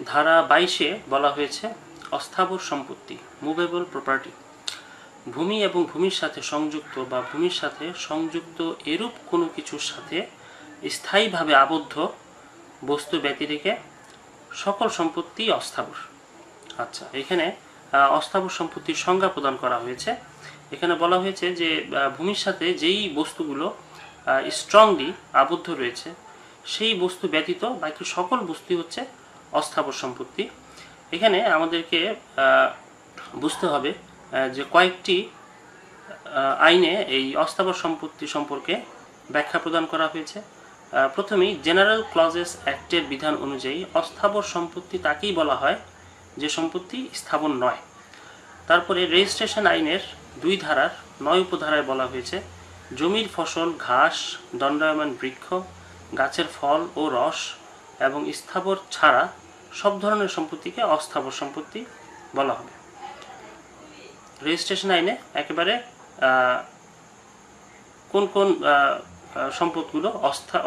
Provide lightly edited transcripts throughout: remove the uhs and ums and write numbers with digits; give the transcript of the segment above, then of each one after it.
ধারা 22-এ বলা হয়েছে অস্থাবর সম্পত্তি মুভেবল প্রপার্টি ভূমি এবং ভূমির সাথে সংযুক্ত বা ভূমির সাথে সংযুক্ত এরূপ কোনো কিছুর সাথে স্থায়ীভাবে আবদ্ধ বস্তু ব্যতিরেকে সকল সম্পত্তি অস্থাবর। আচ্ছা, এখানে অস্থাবর সম্পত্তির সংজ্ঞা প্রদান করা হয়েছে। এখানে বলা হয়েছে যে ভূমির সাথে যেই বস্তুগুলো স্ট্রংলি আবদ্ধ রয়েছে সেই বস্তু ব্যতীত বাকি সকল বস্তুই হচ্ছে অস্থাবর সম্পত্তি। এখানে আমাদেরকে বুঝতে হবে যে কয়েকটি আইনে এই অস্থাবর সম্পত্তি সম্পর্কে ব্যাখ্যা প্রদান করা হয়েছে। প্রথমেই জেনারেল ক্লজেস অ্যাক্টের বিধান অনুযায়ী অস্থাবর সম্পত্তি তাকেই বলা হয় যে সম্পত্তি স্থাবর নয়। তারপরে রেজিস্ট্রেশন আইনের 2 ধারার 9 উপধারায় বলা হয়েছে জমির ফসল, ঘাস, দণ্ডায়মান বৃক্ষ, গাছের ফল ও রস এবং স্থাবর ছাড়া সব ধরনের সম্পত্তিকে অস্থাবর সম্পত্তি বলা হবে। রেজিস্ট্রেশন আইনে একেবারে কোন কোন সম্পদগুলো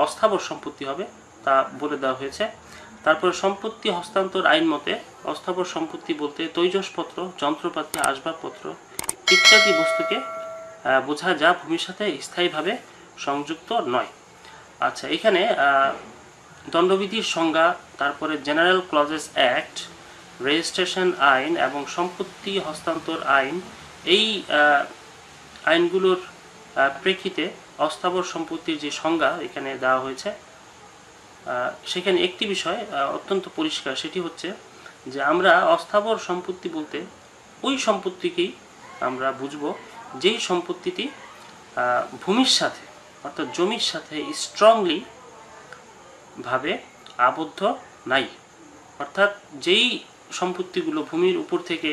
অস্থাবর সম্পত্তি হবে তা বলে দেওয়া হয়েছে। তারপরে সম্পত্তি হস্তান্তর আইন মতে অস্থাবর সম্পত্তি বলতে তৈজসপত্র, যন্ত্রপাতি, আসবাবপত্র ইত্যাদি বস্তুকে বোঝা যা ভূমির সাথে স্থায়ীভাবে সংযুক্ত নয়। আচ্ছা, এখানে দণ্ডবিধির সংজ্ঞা, তারপরে জেনারেল ক্লজেস অ্যাক্ট, রেজিস্ট্রেশন আইন এবং সম্পত্তি হস্তান্তর আইন, এই আইনগুলোর প্রেক্ষিতে অস্থাবর সম্পত্তির যে সংজ্ঞা এখানে দেওয়া হয়েছে সেখানে একটি বিষয় অত্যন্ত পরিষ্কার, সেটি হচ্ছে যে আমরা অস্থাবর সম্পত্তি বলতে ওই সম্পত্তিকেই আমরা বুঝব যেই সম্পত্তিটি ভূমির সাথে অর্থাৎ জমির সাথে স্ট্রংলি ভাবে আবদ্ধ নাই। অর্থাৎ যেই সম্পত্তিগুলো ভূমির উপর থেকে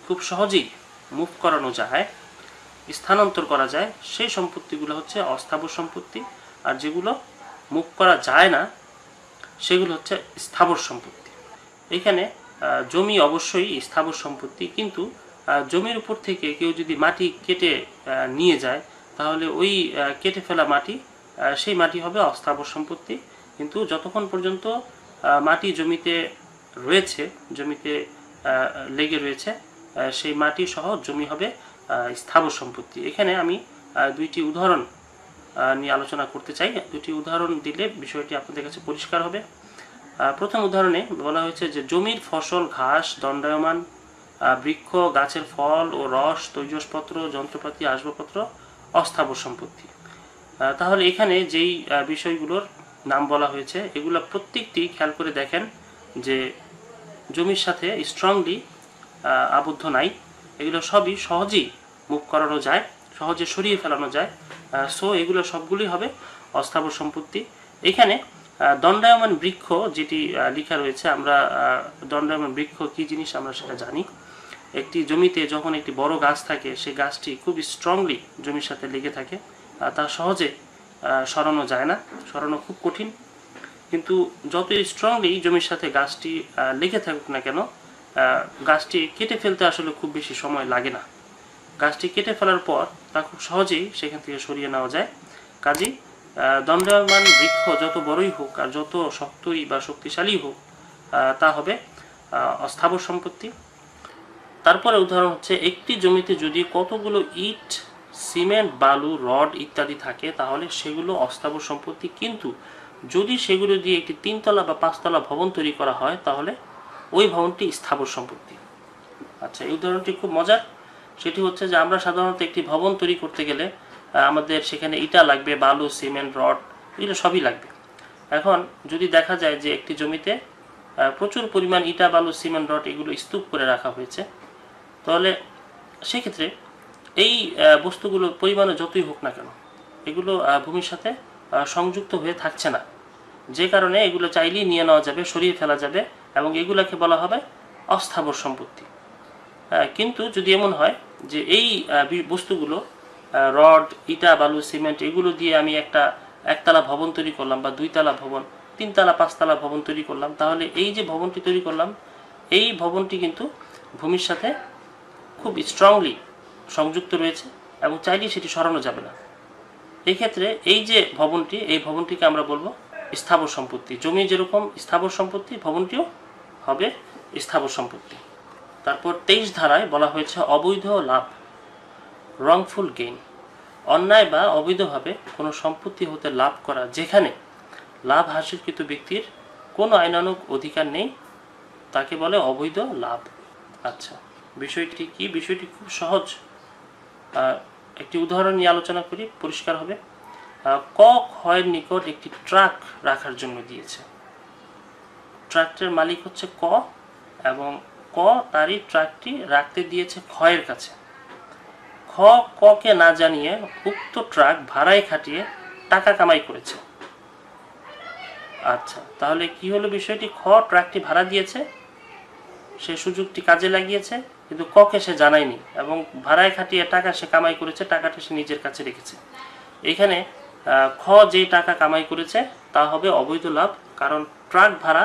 খুব সহজেই মুভ করানো যায়, স্থানান্তর করা যায়, সেই সম্পত্তিগুলো হচ্ছে অস্থাবর সম্পত্তি। আর যেগুলো মুভ করা যায় না সেগুলো হচ্ছে স্থাবর সম্পত্তি। এখানে জমি অবশ্যই স্থাবর সম্পত্তি, কিন্তু জমির উপর থেকে কেউ যদি মাটি কেটে নিয়ে যায় তাহলে ওই কেটে ফেলা মাটি, সেই মাটি হবে অস্থাবর সম্পত্তি। কিন্তু যতক্ষণ পর্যন্ত মাটি জমিতে রয়েছে, জমিতে লেগে রয়েছে, সেই মাটি সহ জমি হবে স্থাবর সম্পত্তি। এখানে আমি 2টি উদাহরণ নিয়ে আলোচনা করতে চাই। 2টি উদাহরণ দিলে বিষয়টি আপনাদের কাছে পরিষ্কার হবে। প্রথম উদাহরণে বলা হয়েছে যে জমির ফসল, ঘাস, দণ্ডায়মান বৃক্ষ, গাছের ফল ও রস, তৈজসপত্র, যন্ত্রপাতি, আসবাবপত্র অস্থাবর সম্পত্তি। তাহলে এখানে যেই বিষয়গুলোর নাম বলা হয়েছে এগুলো প্রত্যেকটি খেয়াল করে দেখেন যে জমির সাথে স্ট্রংলি আবদ্ধ নাই। এগুলো সবই সহজেই মুভ করানো যায়, সহজে সরিয়ে ফেলানো যায়। সো এগুলো সবগুলি হবে অস্থাবর সম্পত্তি। এখানে দণ্ডায়মান বৃক্ষ যেটি লেখা রয়েছে, আমরা দণ্ডায়মান বৃক্ষ কি জিনিস আমরা সেটা জানি। একটি জমিতে যখন একটি বড় গাছ থাকে, সেই গাছটি খুব স্ট্রংলি জমির সাথে লেগে থাকে, তা সহজে সরানো যায় না, সরানো খুব কঠিন। কিন্তু যত স্ট্রংলি জমির সাথে গাছটি লেগে থাকুক না কেন, গাছটি কেটে ফেলতে আসলে খুব বেশি সময় লাগে না। গাছটি কেটে ফেলার পর তা খুব সহজেই সেখান থেকে সরিয়ে নেওয়া যায়। কাজেই দণ্ডায়মান বৃক্ষ যত বড়ই হোক আর যত শক্তই বা শক্তিশালী হোক, তা হবে অস্থাবর সম্পত্তি। তারপরে উদাহরণ হচ্ছে একটি জমিতে যদি কতগুলো ইট, সিমেন্ট, বালু, রড ইত্যাদি থাকে তাহলে সেগুলো অস্থাবর সম্পত্তি, কিন্তু যদি সেগুলো দিয়ে একটি 3তলা বা 5তলা ভবন তৈরি করা হয় তাহলে ওই ভবনটি স্থাবর সম্পত্তি। আচ্ছা, এই উদাহরণটি খুব মজার। সেটি হচ্ছে যে আমরা সাধারণত একটি ভবন তৈরি করতে গেলে আমাদের সেখানে ইটা লাগবে, বালু, সিমেন্ট, রড, এগুলো সবই লাগবে। এখন যদি দেখা যায় যে একটি জমিতে প্রচুর পরিমাণ ইটা, বালু, সিমেন্ট, রড এগুলো স্তূপ করে রাখা হয়েছে, তাহলে সেক্ষেত্রে এই বস্তুগুলো পরিমাণে যতই হোক না কেন এগুলো ভূমির সাথে সংযুক্ত হয়ে থাকছে না, যে কারণে এগুলো চাইলেই নিয়ে নেওয়া যাবে, সরিয়ে ফেলা যাবে এবং এগুলোকে বলা হবে অস্থাবর সম্পত্তি। কিন্তু যদি এমন হয় যে এই বস্তুগুলো রড, ইটা, বালু, সিমেন্ট এগুলো দিয়ে আমি একতলা ভবন তৈরি করলাম বা 2তলা ভবন, 3তলা, 5তলা ভবন তৈরি করলাম, তাহলে এই যে ভবনটি তৈরি করলাম এই ভবনটি কিন্তু ভূমির সাথে খুব স্ট্রংলি সংযুক্ত রয়েছে এবং চাইলেই সেটি সরানো যাবে না। এই ক্ষেত্রে এই যে ভবনটি, এই ভবনটিকে আমরা বলবো স্থাবর সম্পত্তি। জমি যেরকম স্থাবর সম্পত্তি, ভবনটিও হবে স্থাবর সম্পত্তি। তারপর 23 ধারায় বলা হয়েছে অবৈধ লাভ, রংফুল গেইন, অন্যায় বা অবৈধভাবে কোনো সম্পত্তি হতে লাভ করা যেখানে লাভ হাসিলকৃত ব্যক্তির কোনো আইনানুগ অধিকার নেই তাকে বলে অবৈধ লাভ। আচ্ছা, বিষয়টি কি? বিষয়টি খুব সহজ। একটি উদাহরণ নিয়ে আলোচনা করি, পরিষ্কার হবে। ক ক্ষয়ের নিকট একটি ট্রাক রাখার জন্য দিয়েছে। ট্রাকটির মালিক হচ্ছে ক এবং ক তারই ট্রাকটি রাখতে দিয়েছে ক্ষয়ের কাছে। খ ককে না জানিয়ে উক্ত ট্রাক ভাড়ায় খাটিয়ে টাকা কামাই করেছে। আচ্ছা, তাহলে কি হলো বিষয়টি? খ ট্রাকটি ভাড়া দিয়েছে, সে সুযোগটি কাজে লাগিয়েছে, কিন্তু ককে সে জানায়নি এবং ভাড়ায় খাটিয়ে টাকা সে কামাই করেছে, টাকাটা সে নিজের কাছে রেখেছে। এখানে খ যে টাকা কামাই করেছে তা হবে অবৈধ লাভ, কারণ ট্রাক ভাড়া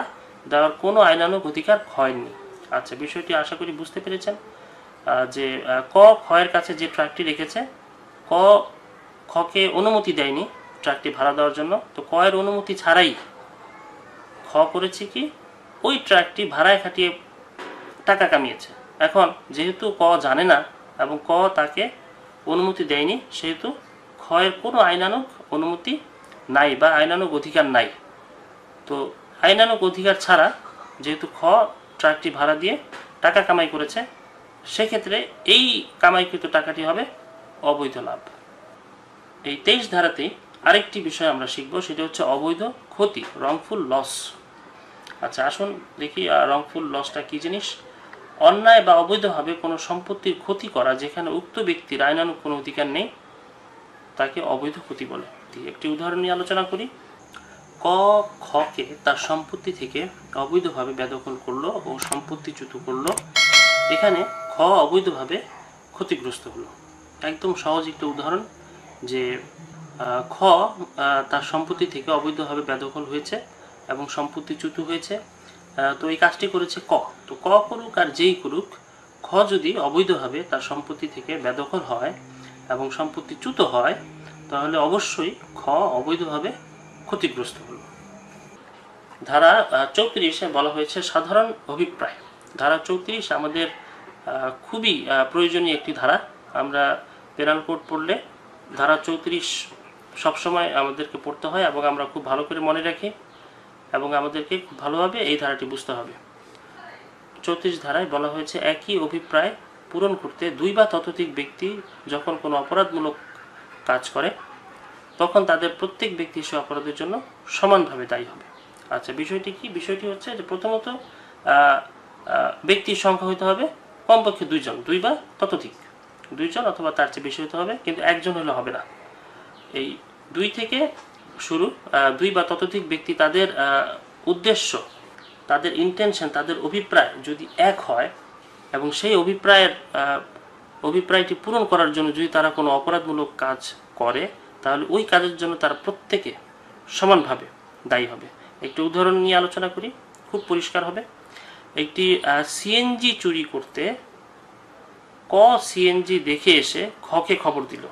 দেওয়ার কোনো আইনানুগ অধিকার হয়নি। আচ্ছা, বিষয়টি আশা করি বুঝতে পেরেছেন যে ক ক্ষয়ের কাছে যে ট্রাকটি রেখেছে, ক খকে অনুমতি দেয়নি ট্রাকটি ভাড়া দেওয়ার জন্য, তো কয়ের অনুমতি ছাড়াই খ করেছে কি ওই ট্রাকটি ভাড়ায় খাটিয়ে টাকা কামিয়েছে। এখন যেহেতু ক জানে না এবং ক তাকে অনুমতি দেয়নি, সেহেতু ক্ষয়ের কোনো আইনানুগ অনুমতি নাই বা আইনানুগ অধিকার নাই। তো আইনানুগ অধিকার ছাড়া যেহেতু খ ট্রাকটি ভাড়া দিয়ে টাকা কামাই করেছে, সেক্ষেত্রে এই কামাইকৃত টাকাটি হবে অবৈধ লাভ। এই 23 ধারাতেই আরেকটি বিষয় আমরা শিখব, সেটা হচ্ছে অবৈধ ক্ষতি, রংফুল লস। আচ্ছা, আসুন দেখি রংফুল লসটা কি জিনিস। অন্যায় বা অবৈধভাবে কোনো সম্পত্তির ক্ষতি করা যেখানে উক্ত ব্যক্তির আইনানুগ কোনো অধিকার নেই তাকে অবৈধ ক্ষতি বলে। একটি উদাহরণ নিয়ে আলোচনা করি। ক খকে তার সম্পত্তি থেকে অবৈধভাবে বেদখল করলো ও সম্পত্তিচ্যুত করলো। এখানে খ অবৈধভাবে ক্ষতিগ্রস্ত হলো। একদম সহজ একটা উদাহরণ যে খ তার সম্পত্তি থেকে অবৈধভাবে বেদখল হয়েছে এবং সম্পত্তিচ্যুত হয়েছে। তো এই কাজটি করেছে ক। তো ক করুক আর যেই করুক, খ যদি অবৈধভাবে তার সম্পত্তি থেকে বেদখল হয় এবং সম্পত্তিচ্যুত হয়, তাহলে অবশ্যই খ অবৈধভাবে ক্ষতিগ্রস্ত হল। ধারা 34-এ বলা হয়েছে সাধারণ অভিপ্রায়। ধারা 34 আমাদের খুবই প্রয়োজনীয় একটি ধারা। আমরা পেনাল কোড পড়লে ধারা 34 সবসময় আমাদেরকে পড়তে হয় এবং আমরা খুব ভালো করে মনে রাখি এবং আমাদেরকে খুব ভালোভাবে এই ধারাটি বুঝতে হবে। 34 ধারায় বলা হয়েছে একই অভিপ্রায় পূরণ করতে দুই বা ততোধিক ব্যক্তি যখন কোনো অপরাধমূলক কাজ করে তখন তাদের প্রত্যেক ব্যক্তি সে অপরাধের জন্য সমানভাবে দায়ী হবে। আচ্ছা, বিষয়টি কি? বিষয়টি হচ্ছে যে প্রথমত ব্যক্তির সংখ্যা হতে হবে কমপক্ষে দুইজন, দুই বা ততোধিক, দুইজন অথবা তার চেয়ে বেশি হতে হবে, কিন্তু একজন হলে হবে না। এই দুই থেকে শুরু, দুই বা ততোধিক ব্যক্তি তাদের উদ্দেশ্য, তাদের ইন্টেনশন, তাদের অভিপ্রায় যদি এক হয় এবং সেই অভিপ্রায়টি পূরণ করার জন্য যদি তারা কোনো অপরাধমূলক কাজ করে, তাহলে ওই কাজের জন্য তারা প্রত্যেকে সমানভাবে দায়ী হবে। একটি উদাহরণ নিয়ে আলোচনা করি, খুব পরিষ্কার হবে। একটি সিএনজি চুরি করতে ক সিএনজি দেখে এসে খকে খবর দিল।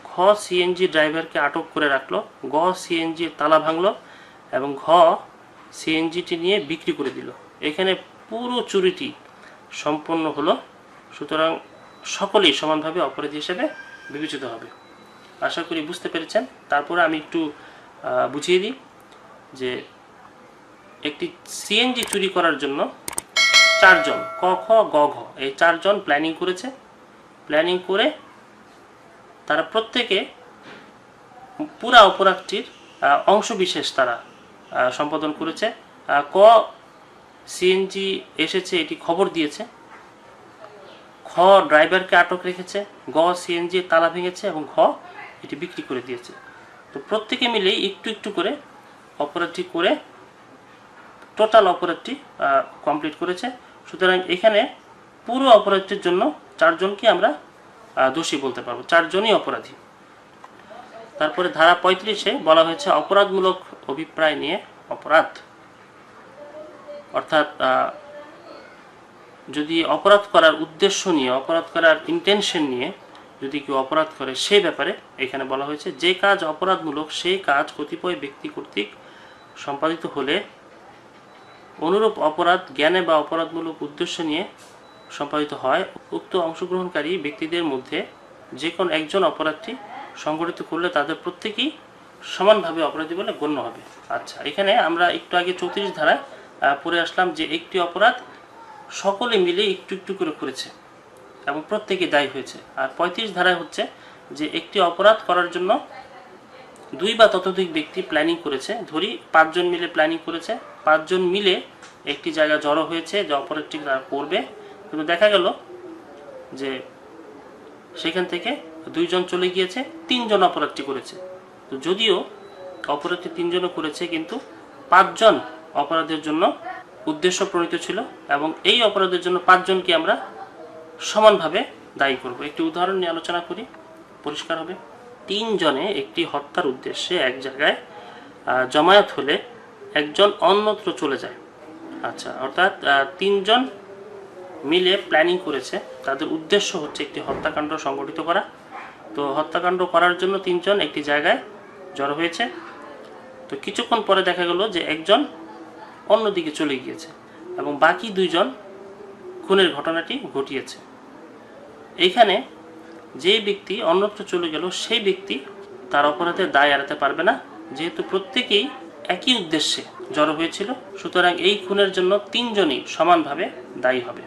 খ সিএনজি ড্রাইভারকে আটক করে রাখলো, গ সিএনজির তালা ভাঙলো এবং ঘ সিএনজিটি নিয়ে বিক্রি করে দিল। এখানে পুরো চুরিটি সম্পন্ন হলো, সুতরাং সকলেই সমানভাবে অপরাধী হিসেবে বিবেচিত হবে। আশা করি বুঝতে পেরেছেন। তারপরে আমি একটু বুঝিয়ে দিই যে একটি সিএনজি চুরি করার জন্য চারজন, ক খ গ ঘ, এই চারজন প্ল্যানিং করেছে। প্ল্যানিং করে তারা প্রত্যেকে পুরা অপরাধটির অংশবিশেষ তারা সম্পাদন করেছে। ক সিএনজি এসেছে এটি খবর দিয়েছে, খ ড্রাইভারকে আটক রেখেছে, গ সিএনজি তালা ভেঙেছে এবং ঘ এটি বিক্রি করে দিয়েছে। তো প্রত্যেকে মিলেই একটু একটু করে অপরাধটি করে টোটাল অপরাধটি কমপ্লিট করেছে। সুতরাং এখানে পুরো অপরাধটির জন্য চারজনকে আমরা দোষী বলতে পারবো, চারজনই অপরাধী। তারপরে ধারা 35-এ বলা হয়েছে অপরাধমূলক অভিপ্রায় নিয়ে অপরাধ, অর্থাৎ যদি অপরাধ করার উদ্দেশ্য নিয়ে, অপরাধ করার ইন্টেনশন নিয়ে যদি কেউ অপরাধ করে, সেই ব্যাপারে এখানে বলা হয়েছে যে কাজ অপরাধমূলক সেই কাজ কতিপয় ব্যক্তি কর্তৃক সম্পাদিত হলে অনুরূপ অপরাধ জ্ঞানে বা অপরাধমূলক উদ্দেশ্য নিয়ে সম্পাদিত হয়, উক্ত অংশগ্রহণকারী ব্যক্তিদের মধ্যে যে কোনো একজন অপরাধটি সংঘটিত করলে তাদের প্রত্যেকেই সমানভাবে অপরাধী বলে গণ্য হবে। আচ্ছা, এখানে আমরা একটু আগে 34 ধারায় পড়ে আসলাম যে একটি অপরাধ সকলে মিলে একটু একটু করে করেছে এবং প্রত্যেকে দায়ী হয়েছে। আর 35 ধারায় হচ্ছে যে একটি অপরাধ করার জন্য 2 বা ততোধিক ব্যক্তি প্ল্যানিং করেছে। ধরি 5 জন মিলে প্ল্যানিং করেছে, 5 জন মিলে একটি জায়গায় জড়ো হয়েছে যে অপরাধটি তারা করবে, কিন্তু দেখা গেল যে সেখান থেকে 2 জন চলে গিয়েছে, 3 জন অপরাধটি করেছে। তো যদিও অপরাধটি 3 জনও করেছে, কিন্তু 5 জন অপরাধের জন্য উদ্দেশ্য প্রণীত ছিল এবং এই অপরাধের জন্য 5 জনকে আমরা সমানভাবে দায়ী করব। একটি উদাহরণ নিয়ে আলোচনা করি, পরিষ্কার হবে। 3 জনে একটি হত্যার উদ্দেশ্যে এক জায়গায় জমায়েত হলে একজন অন্যত্র চলে যায়। আচ্ছা, অর্থাৎ 3 জন মিলে প্ল্যানিং করেছে, তাদের উদ্দেশ্য হচ্ছে একটি হত্যাকাণ্ড সংগঠিত করা। তো হত্যাকাণ্ড করার জন্য 3 জন একটি জায়গায় জড়ো হয়েছে। তো কিছুক্ষণ পরে দেখা গেল যে একজন অন্যদিকে চলে গিয়েছে এবং বাকি 2 জন খুনের ঘটনাটি ঘটিয়েছে। এইখানে যে ব্যক্তি অন্যত্র চলে গেল সেই ব্যক্তি তার অপরাধের দায় এড়াতে পারবে না, যেহেতু প্রত্যেকেই একই উদ্দেশ্যে জড়ো হয়েছিল। সুতরাং এই খুনের জন্য 3 জনই সমানভাবে দায়ী হবে।